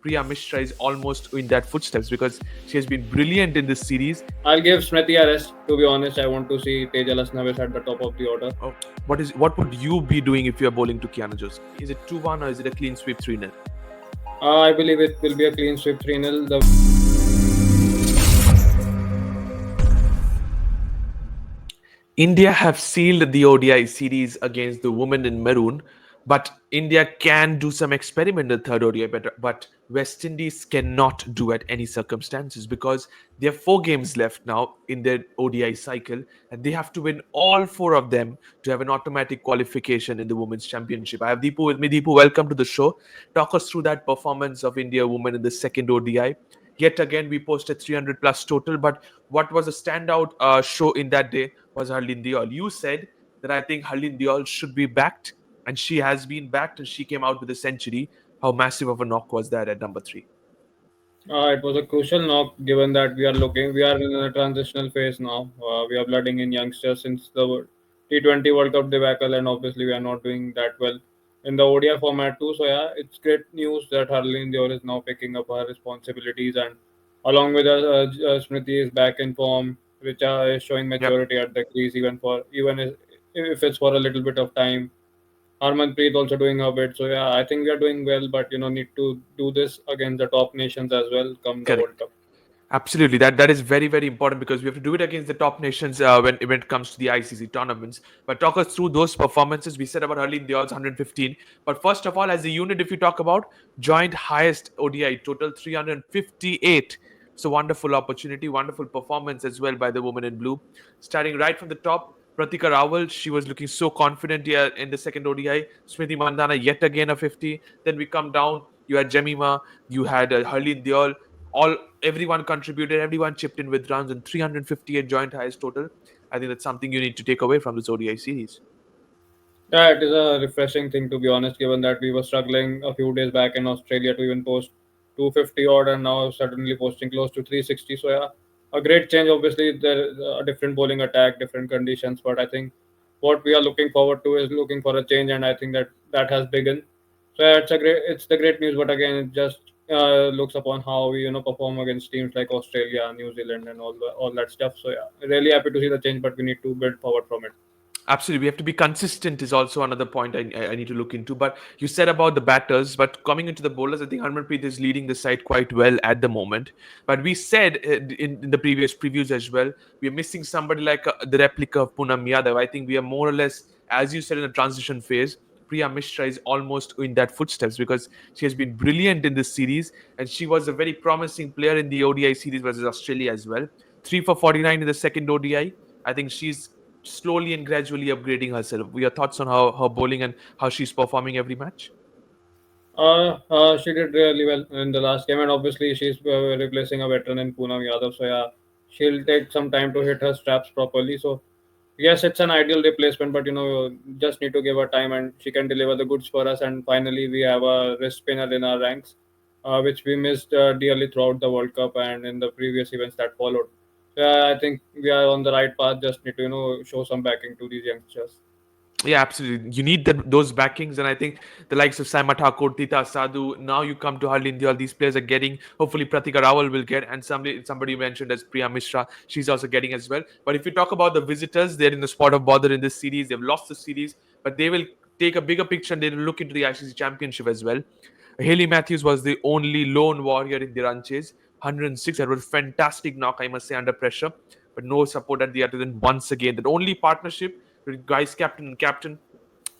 Priya Mishra is almost in that footsteps because she has been brilliant in this series. I'll give Smriti a rest. To be honest, I want to see Teja Lasnavis at the top of the order. Oh, what would you be doing if you are bowling to Kiana Joseph? Is it 2-1 or is it a clean sweep 3-0? I believe it will be a clean sweep 3-0. India have sealed the ODI series against the women in maroon, but India can do some experiment in the third ODI, but West Indies cannot do at any circumstances because they have 4 games left now in their ODI cycle, and they have to win all 4 of them to have an automatic qualification in the Women's Championship. I have Deepu with me. Deepu, welcome to the show. Talk us through that performance of India women in the second ODI. Yet again, we posted 300 plus total, but what was a standout show in that day was Harleen Deol. You said that I think Harleen Deol should be backed, and she has been backed, and she came out with a century. How massive of a knock was that at number 3? It was a crucial knock given that we are in a transitional phase now. We are blooding in youngsters since the T20 World Cup debacle, and obviously we are not doing that well in the ODI format too. So yeah, it's great news that Harleen Deol is now picking up her responsibilities, and along with Smriti is back in form, which is showing Yep. maturity at the crease, even if it's for a little bit of time. Harmanpreet also doing her bit. So yeah, I think we are doing well, but need to do this against the top nations as well come the World Correct. Cup. Absolutely, that is very very important because we have to do it against the top nations when it comes to the ICC tournaments. But talk us through those performances. We said about Harleen Deol's 115, but first of all, as a unit, if you talk about joint highest ODI total 358. So wonderful opportunity, wonderful performance as well by the woman in blue. Starting right from the top, Pratika Rawal, she was looking so confident here in the second ODI. Smriti Mandana yet again a 50. Then we come down. You had Jemima, you had Harleen Deol, all everyone contributed, everyone chipped in with runs and 358 joint highest total. I think that's something you need to take away from this ODI series. Yeah, it is a refreshing thing to be honest, given that we were struggling a few days back in Australia to even post 250 odd, and now suddenly posting close to 360. So yeah, a great change. Obviously, there is a different bowling attack, different conditions, but I think what we are looking forward to is looking for a change, and I think that has begun. So yeah, it's the great news, but again, it just looks upon how we perform against teams like Australia, New Zealand, and all that stuff. So yeah, really happy to see the change, but we need to build forward from it. Absolutely, we have to be consistent is also another point I need to look into. But you said about the batters, but coming into the bowlers, I think Harmanpreet is leading the side quite well at the moment. But we said in the previous previews as well, we are missing somebody like the replica of Poonam Yadav. I think we are more or less, as you said, in a transition phase. Priya Mishra is almost in that footsteps because she has been brilliant in this series, and she was a very promising player in the ODI series versus Australia as well. 3 for 49 in the second ODI. I think she's slowly and gradually upgrading herself. Your thoughts on how her bowling and how she's performing every match? She did really well in the last game, and obviously she's replacing a veteran in Poonam Yadav. So yeah, she'll take some time to hit her straps properly. So yes, it's an ideal replacement, but just need to give her time, and she can deliver the goods for us. And finally, we have a wrist spinner in our ranks, which we missed dearly throughout the World Cup and in the previous events that followed. Yeah, I think we are on the right path. Just need to show some backing to these youngsters. Yeah, absolutely. You need those backings, and I think the likes of Saima Thakur, Tita Sadhu. Now you come to Harleen Deol. These players are getting. Hopefully, Pratika Rawal will get, and somebody mentioned as Priya Mishra, she's also getting as well. But if you talk about the visitors, they're in the spot of bother in this series. They've lost the series, but they will take a bigger picture and they will look into the ICC Championship as well. Haley Matthews was the only lone warrior in the run chase. 106. That was fantastic knock, I must say, under pressure, but no support at the other. Then once again, that only partnership with guys captain and captain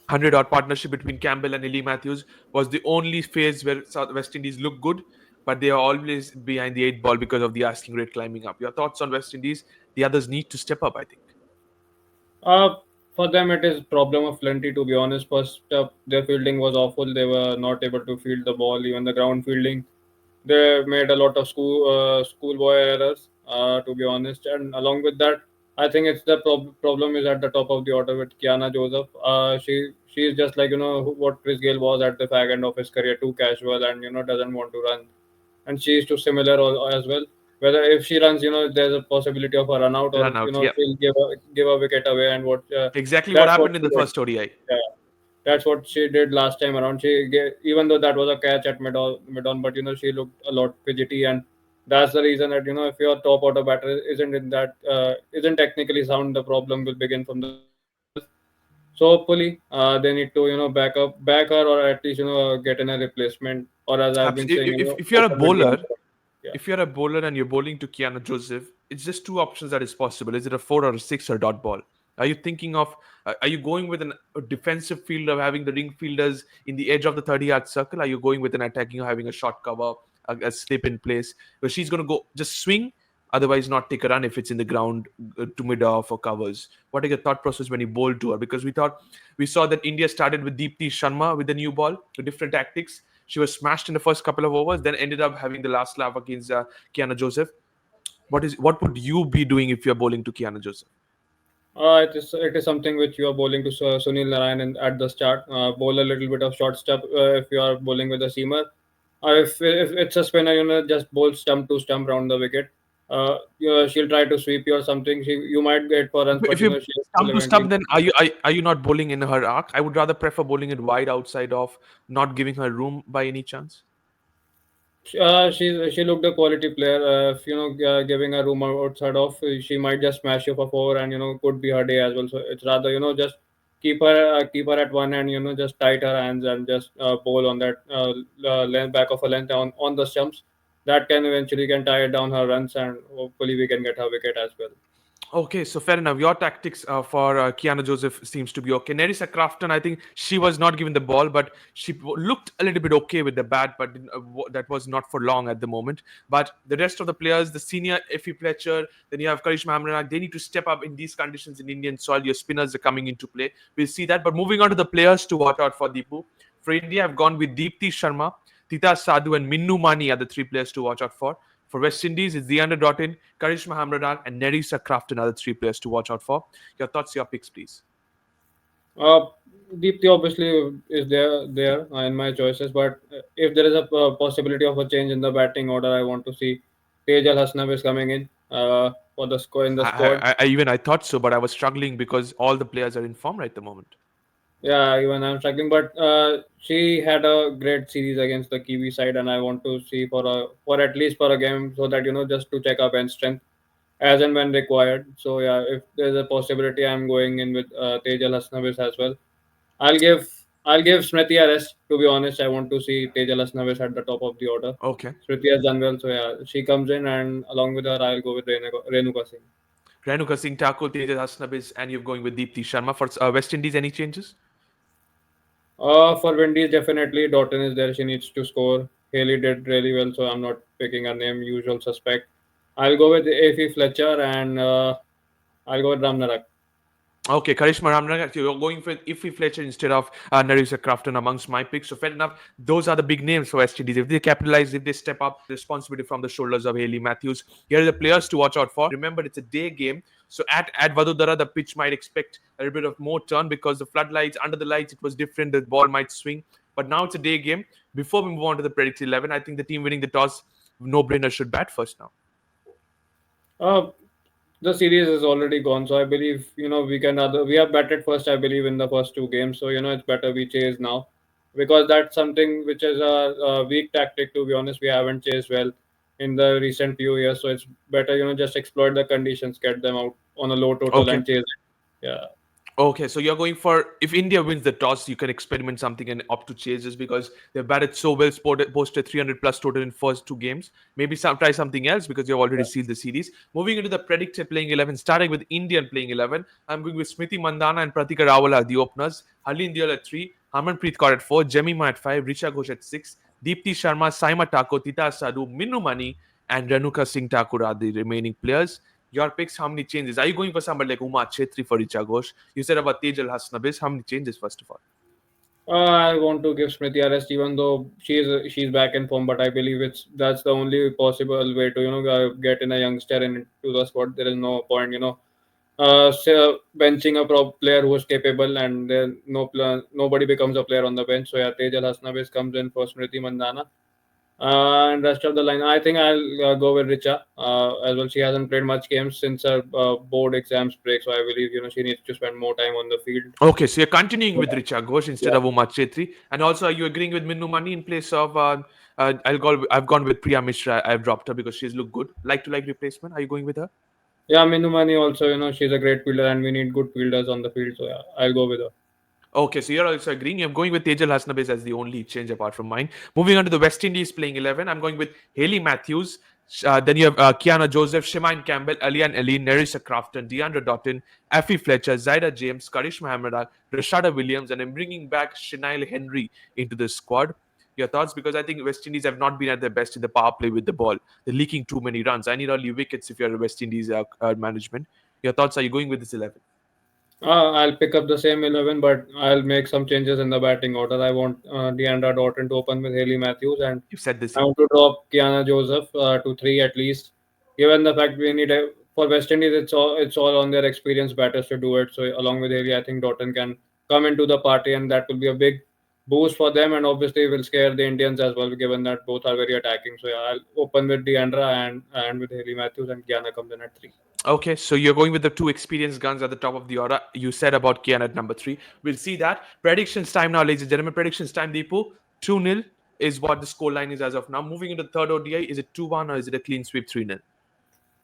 100 odd partnership between Campbell and Ellie Matthews was the only phase where South West Indies look good, but they are always behind the 8 ball because of the asking rate climbing up. Your thoughts on West Indies? The others need to step up, I think. Uh, for them, it is problem of plenty. To be honest, first up, their fielding was awful. They were not able to field the ball, even the ground fielding. They made a lot of schoolboy errors. To be honest, and along with that, I think it's the problem is at the top of the order with Kiana Joseph. She is just like what Chris Gale was at the fag end of his career, too casual, and doesn't want to run, and she is too similar as well. Whether if she runs, there's a possibility of a run out, or Run out, yeah. she'll give a wicket away, and Exactly what that's what happened in she the did. first ODI. Yeah. That's what she did last time around. Even though that was a catch at mid on, but she looked a lot fidgety, and that's the reason that if your top order batter isn't technically sound, the problem will begin from the start itself. So hopefully, they need to back her, or at least get in a replacement, or as I've been saying, If you're a open with young bowler, shot. Yeah. if you're a bowler and you're bowling to Kiana Joseph, it's just two options that is possible. Is it a four or a six or dot ball? Are you thinking of? Are you going with a defensive fielder, having the ring fielders in the edge of the 30-yard circle? Are you going with an attacking or having a short cover, a slip in place? Where she's going to go just swing, otherwise not take a run if it's in the ground to mid off or covers. What is your thought process when you bowl to her? Because we saw that India started with Deepti Sharma with the new ball with different tactics. She was smashed in the first couple of overs, then ended up having the last laugh against Kiana Joseph. What would you be doing if you're bowling to Kiana Joseph? It is something which you are bowling to Sunil Narayan at the start. Bowl a little bit of short step if you are bowling with a seamer. If it's a spinner, just bowl stump to stump round the wicket. She'll try to sweep you or something. You might get for runs, but If you she'll stump to eventually. stump, then are you not bowling in her arc? I would rather prefer bowling it wide outside of, not giving her room by any chance. She looked a quality player. If giving a room outside of, she might just smash you for four, and could be her day as well. So it's rather just keep her at one, and just tight her hands and just bowl on that length back of a length on the stumps. That can eventually can tie down her runs, and hopefully we can get her wicket as well. Okay, so fair enough. Your tactics for Kiana Joseph seems to be okay. Nerissa Crafton, I think she was not given the ball, but she looked a little bit okay with the bat, but that was not for long at the moment. But the rest of the players, the senior Effie Fletcher, then you have Karishma Amranak, they need to step up in these conditions in Indian soil. Your spinners are coming into play. We'll see that. But moving on to the players to watch out for, Deepu. For India, I've gone with Deepti Sharma, Tita Sadhu, and Minnu Mani are the three players to watch out for. For West Indies, it's Deandra Doughton, Karishma Hamradan, and Nerissa Crafton are the three players to watch out for. Your thoughts, your picks, please. Uh, Deepthi obviously is there in my choices, but if there is a possibility of a change in the batting order, I want to see Tejal Hasnav is coming in for the score in the squad. I thought so, but I was struggling because all the players are in form right at the moment. Yeah, even I'm struggling, but she had a great series against the Kiwi side, and I want to see for at least for a game, so that just to check our bench strength as and when required. So yeah, if there's a possibility, I'm going in with Tejal Hasnavis as well. I'll give I'll give Smriti a rest. To be honest, I want to see Tejal Hasnavis at the top of the order. Okay. Smriti has done well, so yeah, she comes in, and along with her, I'll go with Renuka Singh. Renuka Singh Thakur, Tejas Hasnabis, and you're going with Deepti Sharma. For West Indies, any changes? For Wendy's, definitely Doughton is there. She needs to score. Haley did really well, so I'm not picking her name. Usual suspect. I'll go with Afi Fletcher, and I'll go with Ramnarak. Okay, Karishma Ramnagar, you're going for Iffy Fletcher instead of Narisa Crafton amongst my picks. So fair enough. Those are the big names for West Indies. If they capitalize, if they step up, responsibility from the shoulders of Haley Matthews. Here are the players to watch out for. Remember, it's a day game. So at Vadodara, the pitch might expect a little bit of more turn because the floodlights, under the lights, it was different. The ball might swing. But now it's a day game. Before we move on to the predicted 11, I think the team winning the toss, no brainer, should bat first now. Uh, the series is already gone, so I believe we have batted first. I believe in the first two games, so it's better we chase now, because that's something which is a weak tactic. To be honest, we haven't chased well in the recent few years, so it's better just exploit the conditions, get them out on a low total, Okay. and chase it. Yeah. Okay, so you're going for, if India wins the toss, you can experiment something and opt to chases because they've batted so well, posted 300 plus total in first two games. Maybe try something else because you've already sealed the series. Moving into the predicted playing 11, starting with Indian playing 11, I'm going with Smriti Mandana and Pratika Rawal are the openers. Harleen Deol at 3, Harmanpreet Kaur at 4, Jemima at 5, Richa Ghosh at 6, Deepti Sharma, Saima Thakur, Tita Sadhu, Minnu Mani, and Renuka Singh Thakur are the remaining players. Your picks, how many changes? Are you going for somebody like Uma Chetri for Richa Ghosh? You said about Tejal Hasnabis. How many changes, first of all? I want to give Smriti a rest, even though she's back in form. But I believe that's the only possible way to get in a youngster into the squad. There is no point benching a player who is capable, and then nobody becomes a player on the bench. So yeah, Tejal Hasnabis comes in for Smriti Mandana. And rest of the line, I think I'll go with Richa as well. She hasn't played much games since her board exams break, so I believe she needs to spend more time on the field. Okay, so you're continuing with Richa Ghosh instead Yeah. of Uma Chetri, and also are you agreeing with Minnu Mani in place of? I've gone with Priya Mishra. I've dropped her because she's looked good. Like to like replacement. Are you going with her? Yeah, Minu Mani also, she's a great fielder and we need good fielders on the field. So yeah, I'll go with her. Okay, so you're also agreeing. I'm going with Tejal Hasnabez as the only change apart from mine. Moving on to the West Indies playing 11, I'm going with Haley Matthews. Then you have Kiana Joseph, Shemaine Campbell, Alian Ali, Nerissa Crafton, Deandra Doughton, Effie Fletcher, Zaida James, Karishma Hamada, Rashada Williams, and I'm bringing back Shanail Henry into the squad. Your thoughts? Because I think West Indies have not been at their best in the power play with the ball. They're leaking too many runs. I need early wickets if you're a West Indies management. Your thoughts? Are you going with this 11? I'll pick up the same 11, but I'll make some changes in the batting order. I want Deandra Doughton to open with Haley Matthews, and You've said this, I yeah. want to drop Kiana Joseph to three at least. Given the fact we need for West Indies, it's all on their experienced batters to do it. So along with Haley, I think Doughton can come into the party, and that will be a big boost for them, and obviously will scare the Indians as well, given that both are very attacking. So yeah, I'll open with Deandra and with Haley Matthews, and Kiana comes in at three. Okay, so you're going with the two experienced guns at the top of the order. You said about Kian at number 3. We'll see that. Predictions time now, ladies and gentlemen. Predictions time, Deepu. 2-0 is what the score line is as of now. Moving into the third ODI, is it 2-1 or is it a clean sweep 3-0?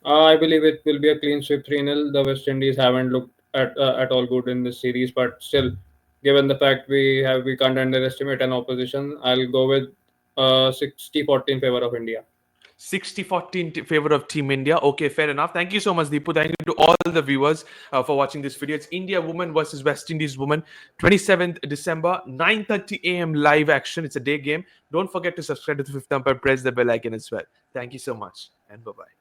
I believe it will be a clean sweep 3-0. The West Indies haven't looked at all good in this series, but still, given the fact we can't underestimate an opposition, I'll go with 60-40 in favor of India. 60-40 in favor of Team India. Okay, fair enough. Thank you so much, Deepu. Thank you to all the viewers for watching this video. It's India woman versus West Indies woman, 27th December, 9:30 a.m. live action. It's a day game. Don't forget to subscribe to the Fifth Umpire. Press the bell icon as well. Thank you so much, and bye-bye.